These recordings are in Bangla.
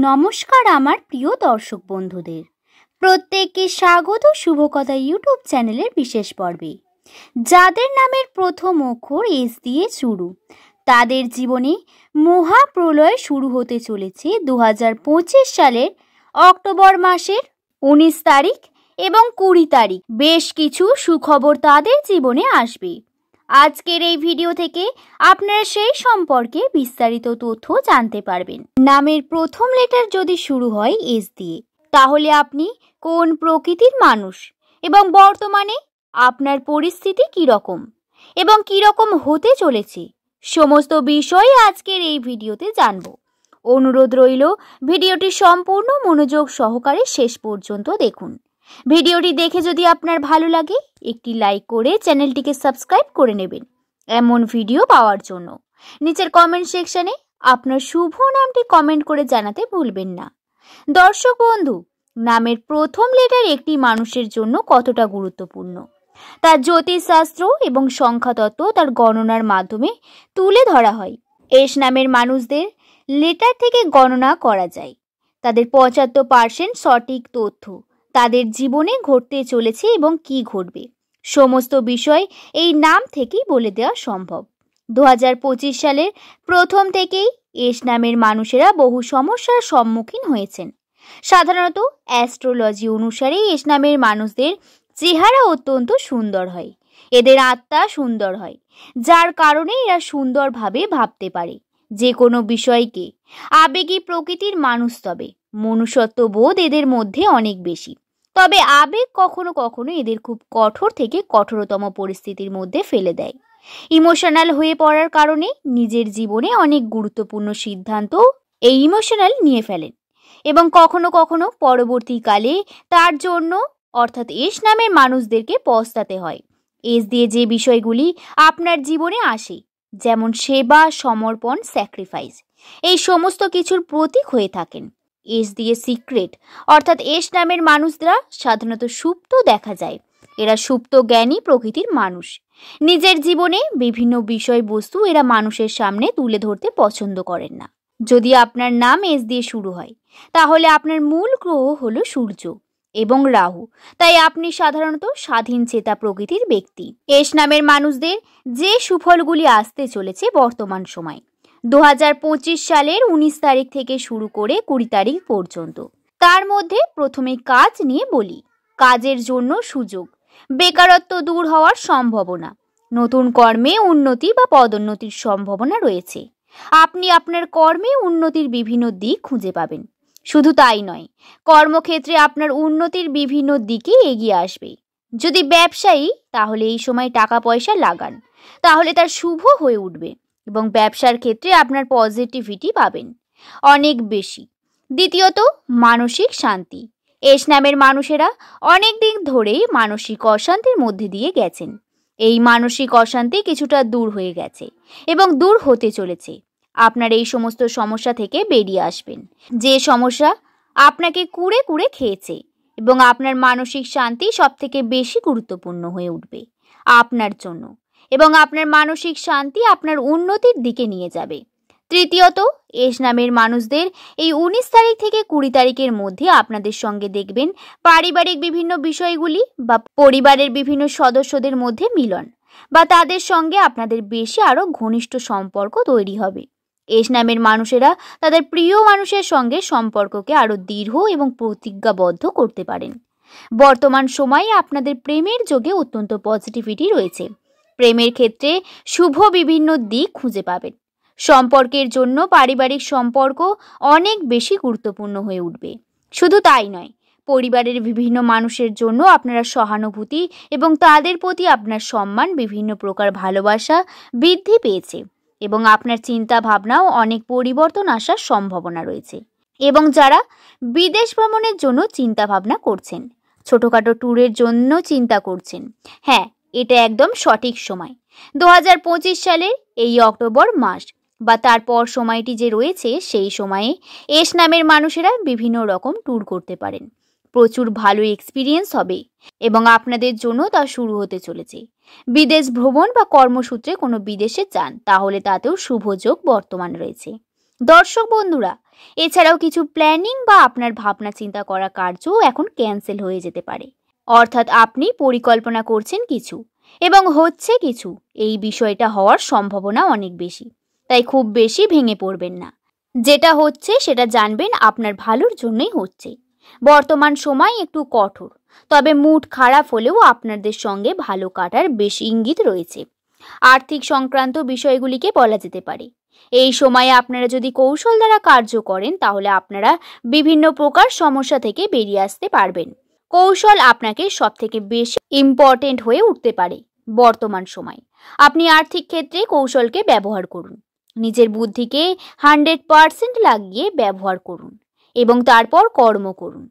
নমস্কার আমার প্রিয় দর্শক বন্ধুদের, প্রত্যেককে স্বাগত শুভকথা ইউটিউব চ্যানেলের বিশেষ পর্বে। যাদের নামের প্রথম অক্ষর এস দিয়ে শুরু, তাদের জীবনে মহাপ্রলয় শুরু হতে চলেছে 2025 সালের অক্টোবর মাসের 19 তারিখ এবং 20 তারিখ। বেশ কিছু সুখবর তাদের জীবনে আসবে। আজকের এই ভিডিও থেকে আপনারা সেই সম্পর্কে বিস্তারিত তথ্য জানতে পারবেন। নামের প্রথম লেটার যদি শুরু হয় এস দিয়ে, তাহলে আপনি কোন প্রকৃতির মানুষ এবং বর্তমানে আপনার পরিস্থিতি কীরকম এবং কীরকম হতে চলেছে, সমস্ত বিষয় আজকের এই ভিডিওতে জানব। অনুরোধ রইল ভিডিওটি সম্পূর্ণ মনোযোগ সহকারে শেষ পর্যন্ত দেখুন। ভিডিওটি দেখে যদি আপনার ভালো লাগে একটি লাইক করে চ্যানেলটিকে সাবস্ক্রাইব করে নেবেন এমন ভিডিও পাওয়ার জন্য। নিচের কমেন্ট সেকশনে আপনার শুভ নামটি কমেন্ট করে জানাতে ভুলবেন না। দর্শক বন্ধু, নামের প্রথম লেটার একটি মানুষের জন্য কতটা গুরুত্বপূর্ণ তার জ্যোতিষশাস্ত্র এবং সংখ্যাতত্ত্ব তার গণনার মাধ্যমে তুলে ধরা হয়। এস নামের মানুষদের লেটার থেকে গণনা করা যায়। তাদের 75% সঠিক তথ্য তাদের জীবনে ঘটতে চলেছে এবং কি ঘটবে সমস্ত বিষয় এই নাম থেকেই বলে দেওয়া সম্ভব। 2025 সালের প্রথম থেকেই এস নামের মানুষেরা বহু সমস্যার সম্মুখীন হয়েছেন। সাধারণত অ্যাস্ট্রোলজি অনুসারে এস নামের মানুষদের চেহারা অত্যন্ত সুন্দর হয়, এদের আত্মা সুন্দর হয়, যার কারণে এরা সুন্দরভাবে ভাবতে পারে যে কোনো বিষয়কে। আবেগী প্রকৃতির মানুষ, তবে মনুষ্যত্ব বোধ এদের মধ্যে অনেক বেশি। তবে আবেগ কখনো কখনো এদের খুব কঠোর থেকে কঠোরতম পরিস্থিতির মধ্যে ফেলে দেয়। ইমোশনাল হয়ে পড়ার কারণে নিজের জীবনে অনেক গুরুত্বপূর্ণ সিদ্ধান্ত এই ইমোশনাল নিয়ে ফেলেন এবং কখনো কখনো পরবর্তীকালে তার জন্য অর্থাৎ এস নামের মানুষদেরকে পস্তাতে হয়। এস দিয়ে যে বিষয়গুলি আপনার জীবনে আসে, যেমন সেবা, সমর্পণ, স্যাক্রিফাইস, এই সমস্ত কিছুর প্রতীক হয়ে থাকেন। এস দিয়ে সিক্রেট অর্থাৎ এস নামের মানুষরা সাধারণত সুপ্ত দেখা যায়। এরা সুপ্ত জ্ঞানী প্রকৃতির মানুষ। নিজের জীবনে বিভিন্ন বিষয়বস্তু এরা মানুষের সামনে তুলে ধরতে পছন্দ করেন না। যদি আপনার নাম এস দিয়ে শুরু হয়, তাহলে আপনার মূল গ্রহ হলো সূর্য এবং রাহু, তাই আপনি সাধারণত স্বাধীন চেতা প্রকৃতির ব্যক্তি। এস নামের মানুষদের যে সুফলগুলি আসতে চলেছে বর্তমান সময় 2025 সালের 19 তারিখ থেকে শুরু করে 20 তারিখ পর্যন্ত, তার মধ্যে প্রথমে কাজ নিয়ে বলি। কাজের জন্য সুযোগ, বেকারত্ব দূর হওয়ার সম্ভাবনা, নতুন কর্মে উন্নতি বা পদোন্নতির সম্ভাবনা রয়েছে। আপনি আপনার কর্মে উন্নতির বিভিন্ন দিক খুঁজে পাবেন। শুধু তাই নয়, কর্মক্ষেত্রে আপনার উন্নতির বিভিন্ন দিকে এগিয়ে আসবে। যদি ব্যবসায়ী, তাহলে এই সময় টাকা পয়সা লাগান, তাহলে তার শুভ হয়ে উঠবে এবং ব্যবসার ক্ষেত্রে আপনার পজিটিভিটি পাবেন অনেক বেশি। দ্বিতীয়ত, মানসিক শান্তি। এস নামের মানুষেরা অনেক দিন ধরেই মানসিক অশান্তির মধ্যে দিয়ে গেছেন। এই মানসিক অশান্তি কিছুটা দূর হয়ে গেছে এবং দূর হতে চলেছে। আপনার এই সমস্ত সমস্যা থেকে বেরিয়ে আসবেন, যে সমস্যা আপনাকে কুড়ে কুড়ে খেয়েছে, এবং আপনার মানসিক শান্তি সব থেকে বেশি গুরুত্বপূর্ণ হয়ে উঠবে আপনার জন্য, এবং আপনার মানসিক শান্তি আপনার উন্নতির দিকে নিয়ে যাবে। তৃতীয়ত, এস নামের মানুষদের এই 19 তারিখ থেকে 20 তারিখের মধ্যে আপনাদের সঙ্গে দেখবেন পারিবারিক বিভিন্ন বিষয়গুলি বা পরিবারের বিভিন্ন সদস্যদের মধ্যে মিলন, বা তাদের সঙ্গে আপনাদের বেশি আরও ঘনিষ্ঠ সম্পর্ক তৈরি হবে। এস নামের মানুষেরা তাদের প্রিয় মানুষের সঙ্গে সম্পর্ককে আরও দৃঢ় এবং প্রতিজ্ঞাবদ্ধ করতে পারেন। বর্তমান সময়ে আপনাদের প্রেমের যোগে অত্যন্ত পজিটিভিটি রয়েছে। প্রেমের ক্ষেত্রে শুভ বিভিন্ন দিক খুঁজে পাবেন। সম্পর্কের জন্য পারিবারিক সম্পর্ক অনেক বেশি গুরুত্বপূর্ণ হয়ে উঠবে। শুধু তাই নয়, পরিবারের বিভিন্ন মানুষের জন্য আপনারা সহানুভূতি এবং তাদের প্রতি আপনার সম্মান, বিভিন্ন প্রকার ভালোবাসা বৃদ্ধি পেয়েছে এবং আপনার চিন্তা ভাবনাও অনেক পরিবর্তন আসার সম্ভাবনা রয়েছে। এবং যারা বিদেশ ভ্রমণের জন্য চিন্তা ভাবনা করছেন, ছোটোখাটো ট্যুরের জন্য চিন্তা করছেন, হ্যাঁ, এটা একদম সঠিক সময়। 2025 সালের এই অক্টোবর মাস বা তারপর সময়টি যে রয়েছে, সেই সময়ে এস নামের মানুষেরা বিভিন্ন রকম ট্যুর করতে পারেন। প্রচুর ভালো এক্সপিরিয়েন্স হবে এবং আপনাদের জন্য তা শুরু হতে চলেছে। বিদেশ ভ্রমণ বা কর্মসূত্রে কোনো বিদেশে যান, তাহলে তাতেও শুভ যোগ বর্তমান রয়েছে। দর্শক বন্ধুরা, এছাড়াও কিছু প্ল্যানিং বা আপনার ভাবনা চিন্তা করা কার্যও এখন ক্যান্সেল হয়ে যেতে পারে। অর্থাৎ আপনি পরিকল্পনা করছেন কিছু এবং হচ্ছে কিছু, এই বিষয়টা হওয়ার সম্ভাবনা অনেক বেশি। তাই খুব বেশি ভেঙে পড়বেন না। যেটা হচ্ছে সেটা জানবেন আপনার ভালোর জন্যই হচ্ছে। বর্তমান সময় একটু কঠোর, তবে মুড খারাপ হলেও আপনাদের সঙ্গে ভালো কাটার বেশ ইঙ্গিত রয়েছে। আর্থিক সংক্রান্ত বিষয়গুলিকে বলা যেতে পারে। এই সময়ে আপনারা যদি কৌশল দ্বারা কার্য করেন তাহলে আপনারা বিভিন্ন প্রকার সমস্যা থেকে বেরিয়ে আসতে পারবেন। কৌশল আপনাকে সবথেকে বেশি ইম্পর্টেন্ট হয়ে উঠতে পারে বর্তমান সময়। আপনি আর্থিক ক্ষেত্রে কৌশলকে ব্যবহার করুন। নিজের বুদ্ধিকে 100% লাগিয়ে ব্যবহার করুন এবং তারপর কর্ম করুন।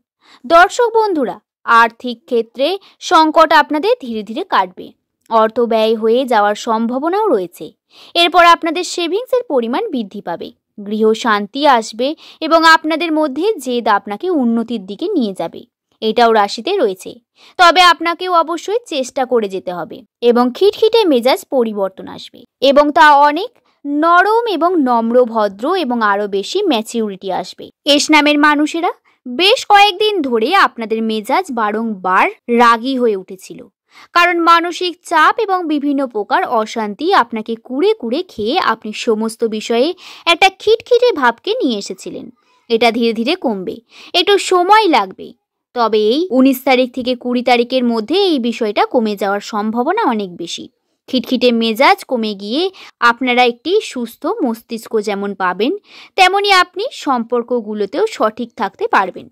দর্শক বন্ধুরা, আর্থিক ক্ষেত্রে সংকট আপনাদের ধীরে ধীরে কাটবে। অর্থ ব্যয় হয়ে যাওয়ার সম্ভাবনাও রয়েছে। এরপর আপনাদের সেভিংসের পরিমাণ বৃদ্ধি পাবে, গৃহ শান্তি আসবে এবং আপনাদের মধ্যে জেদ আপনাকে উন্নতির দিকে নিয়ে যাবে। এটাও রাশিতে রয়েছে, তবে আপনাকেও অবশ্যই চেষ্টা করে যেতে হবে এবং খিটখিটে মেজাজ পরিবর্তন আসবে এবং তা অনেক নরম এবং নম্র, ভদ্র এবং আরো বেশি ম্যাচিউরিটি আসবে। এস নামের মানুষেরা বেশ কয়েকদিন ধরে আপনাদের মেজাজ বারংবার রাগী হয়ে উঠেছিল, কারণ মানসিক চাপ এবং বিভিন্ন প্রকার অশান্তি আপনাকে কুড়ে কুড়ে খেয়ে আপনি সমস্ত বিষয়ে একটা খিটখিটে ভাবকে নিয়ে এসেছিলেন। এটা ধীরে ধীরে কমবে, একটু সময় লাগবে, তবে এই 19 তারিখ থেকে 20 তারিখের মধ্যে এই বিষয়টা কমে যাওয়ার সম্ভাবনা অনেক বেশি। খিটখিটে মেজাজ কমে গিয়ে আপনারা একটি সুস্থ মস্তিষ্ক যেমন পাবেন, তেমনি আপনি সম্পর্কগুলোতেও সঠিক থাকতে পারবেন।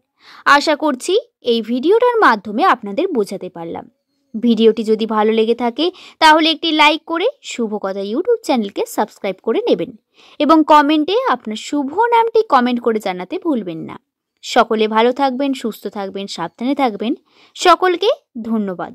আশা করছি এই ভিডিওটার মাধ্যমে আপনাদের বোঝাতে পারলাম। ভিডিওটি যদি ভালো লেগে থাকে তাহলে একটি লাইক করে শুভকথা ইউটিউব চ্যানেলকে সাবস্ক্রাইব করে নেবেন এবং কমেন্টে আপনার শুভ নামটি কমেন্ট করে জানাতে ভুলবেন না। সকলে ভালো থাকবেন, সুস্থ থাকবেন, সাবধানে থাকবেন। সকলকে ধন্যবাদ।